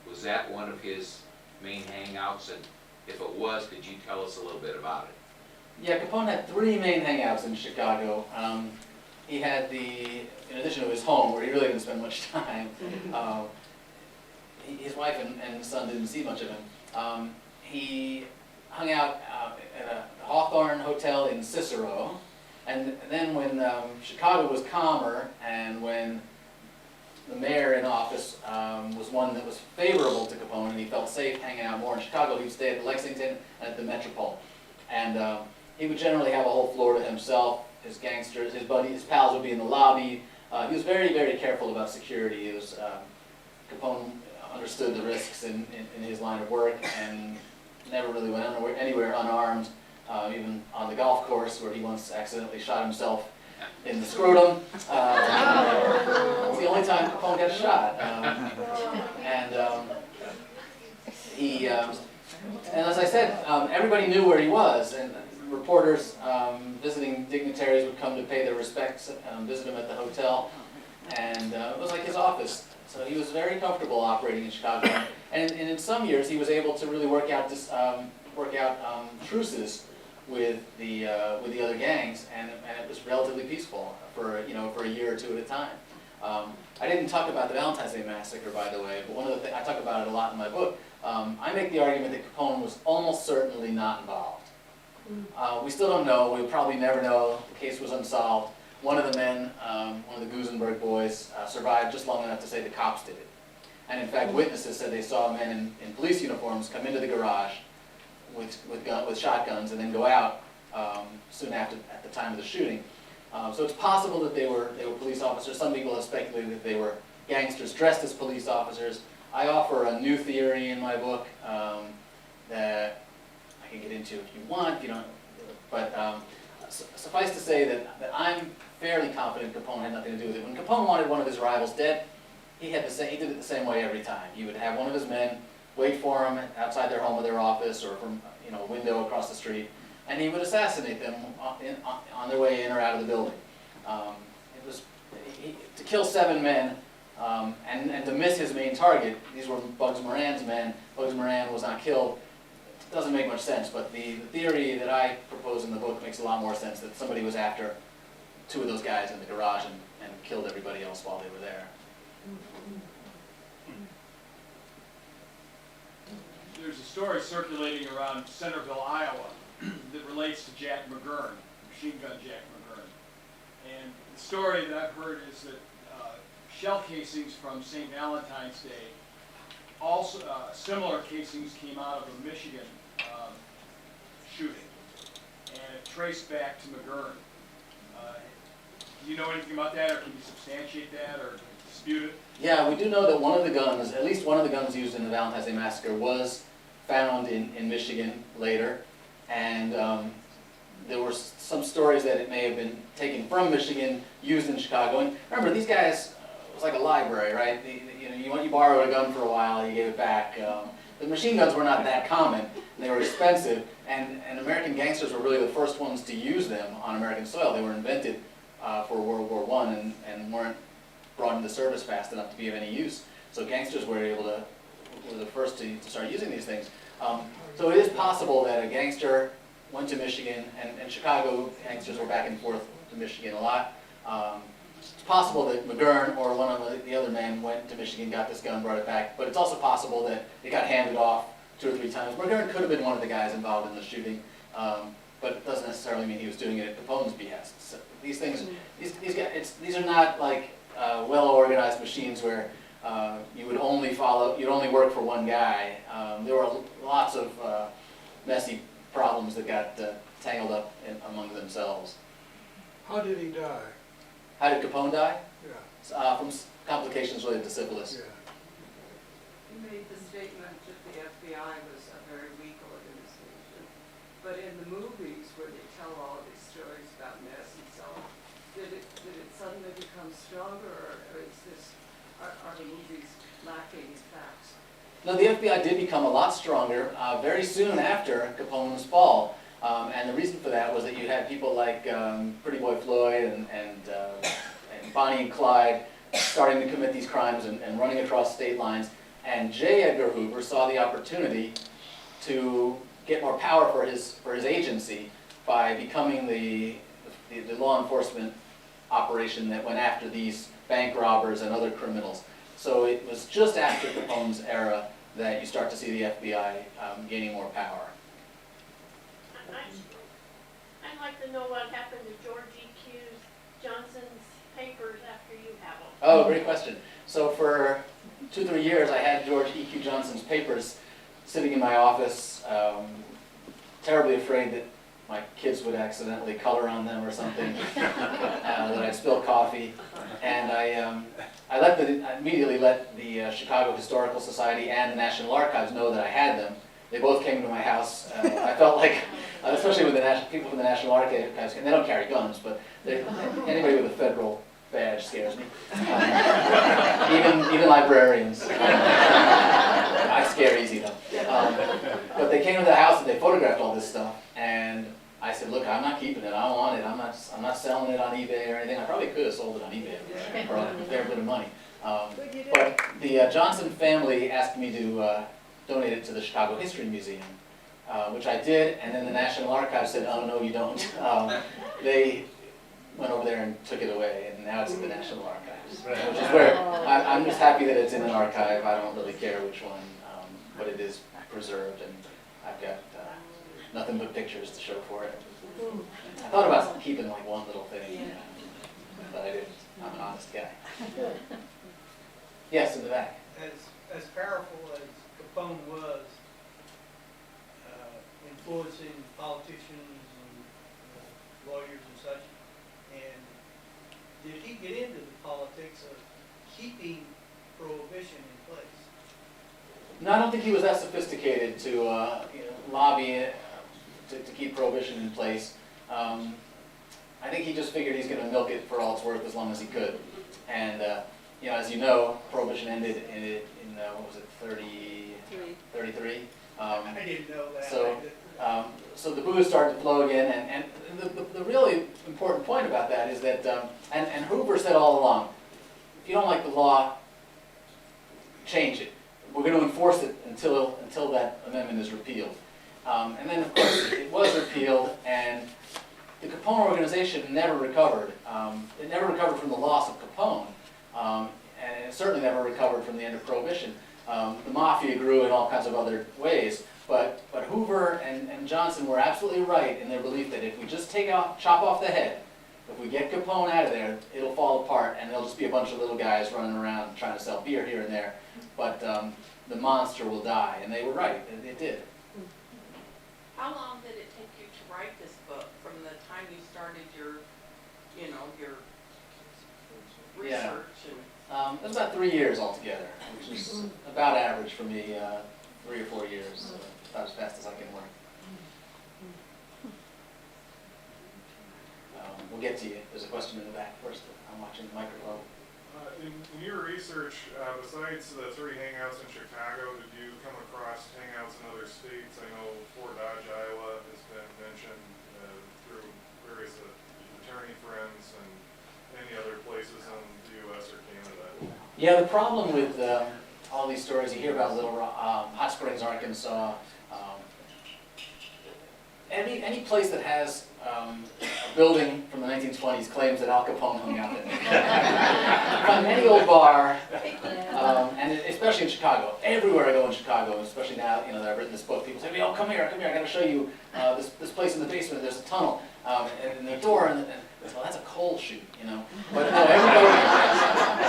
was that one of his main hangouts? And if it was, could you tell us a little bit about it? Yeah, Capone had three main hangouts in Chicago. He had in addition to his home, where he really didn't spend much time, his wife and son didn't see much of him. He hung out at a Hawthorne Hotel in Cicero, and then when Chicago was calmer and when the mayor in office was one that was favorable to Capone and he felt safe hanging out more in Chicago, he would stay at the Lexington and at the Metropole. And he would generally have a whole floor to himself. His gangsters, his buddies, his pals would be in the lobby. He was very, very careful about security. Capone understood the risks in his line of work and never really went anywhere unarmed, even on the golf course where he once accidentally shot himself in the scrotum. It's the only time Capone got shot. And as I said, everybody knew where he was, and reporters, visiting dignitaries would come to pay their respects, visit him at the hotel, and it was like his office. So he was very comfortable operating in Chicago, and in some years he was able to really work out truces with the other gangs, and it was relatively peaceful for a year or two at a time. I didn't talk about the Valentine's Day Massacre, by the way, but one of the things I talk about it a lot in my book. I make the argument that Capone was almost certainly not involved. We still don't know. We'll probably never know. The case was unsolved. One of the men, one of the Gusenberg boys, survived just long enough to say the cops did it. And in fact, witnesses said they saw men in police uniforms come into the garage with shotguns and then go out soon after, at the time of the shooting. So it's possible that they were police officers. Some people have speculated that they were gangsters dressed as police officers. I offer a new theory in my book that I can get into if you want, if you don't. But suffice to say that I'm fairly confident Capone had nothing to do with it. When Capone wanted one of his rivals dead, he did it the same way every time. He would have one of his men wait for him outside their home or their office, or from a window across the street, and he would assassinate them on their way in or out of the building. To kill 7 men and to miss his main target. These were Bugs Moran's men. Bugs Moran was not killed. It doesn't make much sense, but the theory that I propose in the book makes a lot more sense, that somebody was after 2 of those guys in the garage and killed everybody else while they were there. There's a story circulating around Centerville, Iowa, that relates to Jack McGurn, Machine Gun Jack McGurn. And the story that I've heard is that shell casings from St. Valentine's Day, also similar casings came out of a Michigan shooting, and it traced back to McGurn. Do you know anything about that, or can you substantiate that, or dispute it? Yeah, we do know that one of the guns, at least one of the guns used in the Valentine's Day Massacre, was found in Michigan later, and there were some stories that it may have been taken from Michigan, used in Chicago. And remember, these guys, it was like a library, right? You borrowed a gun for a while, you gave it back. The machine guns were not that common, they were expensive, and American gangsters were really the first ones to use them on American soil. They were invented for World War I and weren't brought into service fast enough to be of any use. So gangsters were the first to start using these things. So it is possible that a gangster went to Michigan, and Chicago gangsters were back and forth to Michigan a lot. It's possible that McGurn or one of the other men went to Michigan, got this gun, brought it back, but it's also possible that it got handed off 2 or 3 times. McGurn could have been one of the guys involved in the shooting, but it doesn't necessarily mean he was doing it at Capone's behest. So these things, these are not like well-organized machines where you'd only work for one guy. There were lots of messy problems that got tangled up among themselves. How did he die? How did Capone die? Yeah. From complications related to syphilis. Yeah. You made the statement that the FBI was a very weak organization, but in the movies where they tell all of these stories about mess and so on, did it suddenly become stronger, or are the movies lacking facts? No, the FBI did become a lot stronger very soon after Capone's fall. And the reason for that was that you had people like Pretty Boy Floyd and Bonnie and Clyde starting to commit these crimes and running across state lines. And J. Edgar Hoover saw the opportunity to get more power for his agency by becoming the law enforcement operation that went after these bank robbers and other criminals. So it was just after Capone's era that you start to see the FBI gaining more power. I'd like to know what happened to George E.Q. Johnson's papers after you have them. Oh, great question. So for 2-3 years, I had George E.Q. Johnson's papers sitting in my office, terribly afraid that my kids would accidentally color on them or something, that I'd spill coffee. And I immediately let the Chicago Historical Society and the National Archives know that I had them. They both came to my house. I felt like, especially with the people from the National Archives, and they don't carry guns, but anybody with a federal badge scares me. Even librarians. I scare easy though. But they came to the house and they photographed all this stuff, and I said, look, I'm not keeping it, I don't want it, I'm not selling it on eBay or anything. I probably could have sold it on eBay for a fair bit of money. But the Johnson family asked me to donate it to the Chicago History Museum, which I did, and then the National Archives said, oh, no, you don't. They went over there and took it away, and now it's at the National Archives, which is where I'm just happy that it's in an archive. I don't really care which one, but it is preserved, and I've got nothing but pictures to show for it. I thought about keeping like one little thing, but I didn't. I'm an honest guy. Yes, in the back. As powerful as Capone was, influencing politicians and lawyers and such, and did he get into the politics of keeping prohibition in place? No, I don't think he was that sophisticated to lobby to keep prohibition in place. I think he just figured he's going to milk it for all it's worth as long as he could. And as you know, prohibition ended in what was it, 33? I didn't know that. So the booze started to flow again, and the really important point about that is that, and Hoover said all along, if you don't like the law, change it. We're going to enforce it until that amendment is repealed. And then, of course, it was repealed, and the Capone organization never recovered. It never recovered from the loss of Capone, and it certainly never recovered from the end of Prohibition. The mafia grew in all kinds of other ways, but Hoover and Johnson were absolutely right in their belief that if we just chop off the head, if we get Capone out of there, it'll fall apart, and there'll just be a bunch of little guys running around trying to sell beer here and there, but the monster will die, and they were right, it did. How long did it take you to write this book, from the time you started your research? It was about 3 years altogether, which is about average for me, 3 or 4 years, about as fast as I can work. We'll get to you. There's a question in the back first. I'm watching the microphone. In your research, besides the 3 hangouts in Chicago, did you come across hangouts in other states? I know Fort Dodge, Iowa has been mentioned through various attorney friends, and any other places in the U.S. or Canada. Yeah, the problem with all these stories you hear about Little Rock, Hot Springs, Arkansas, any place that has a building from the 1920s claims that Al Capone hung out in. Find any old bar, and especially in Chicago. Everywhere I go in Chicago, especially now that I've written this book, people say, "Oh, come here, I got to show you this place in the basement. There's a tunnel, and the door, and well, that's a coal chute, But no,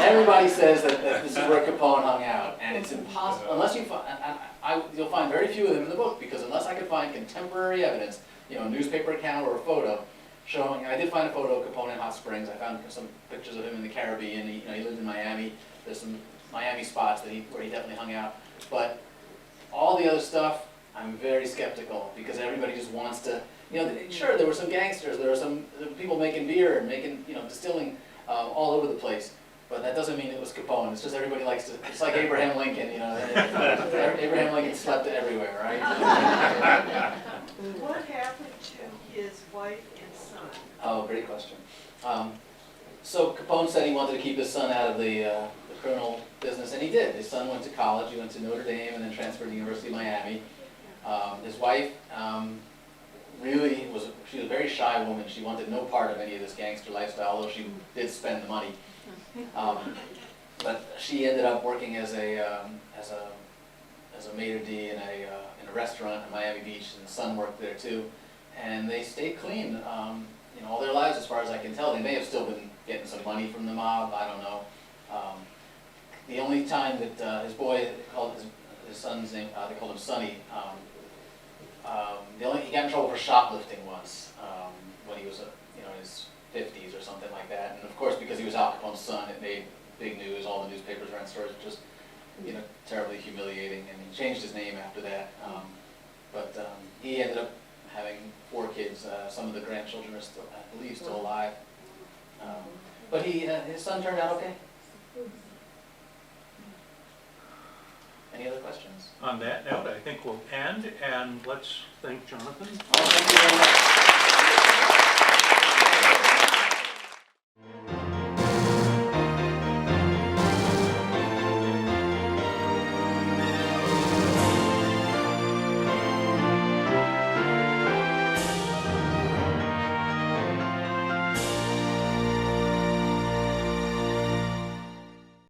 everybody says that this is where Capone hung out, and it's impossible unless you find. You'll find very few of them in the book, because unless I could find contemporary evidence, a newspaper account or a photo showing. I did find a photo of Capone in Hot Springs. I found some pictures of him in the Caribbean. He lived in Miami. There's some Miami spots where he definitely hung out. But all the other stuff, I'm very skeptical, because everybody just wants to. Sure, there were some gangsters. There were some people making beer and making, distilling all over the place. But that doesn't mean it was Capone. It's just everybody likes to. It's like Abraham Lincoln. Abraham Lincoln slept everywhere, right? What happened to his wife and son? Oh, great question. So Capone said he wanted to keep his son out of the criminal business, and he did. His son went to college. He went to Notre Dame and then transferred to the University of Miami. His wife she was a very shy woman. She wanted no part of any of this gangster lifestyle, although she did spend the money. But she ended up working as a maitre d' in a restaurant in Miami Beach, and the son worked there too. And they stayed clean, all their lives, as far as I can tell. They may have still been getting some money from the mob. I don't know. The only time that his boy called his son's name, they called him Sonny. He got in trouble for shoplifting once when he was in his 50s or something like that. And of course, because he was Al Capone's son, it made big news. All the newspapers ran stories, just terribly humiliating. And he changed his name after that. But he ended up having 4 kids. Some of the grandchildren are still, I believe, still alive. But his son turned out okay. Any other questions? On that note, I think we'll end, and let's thank Jonathan. Oh, thank you very much.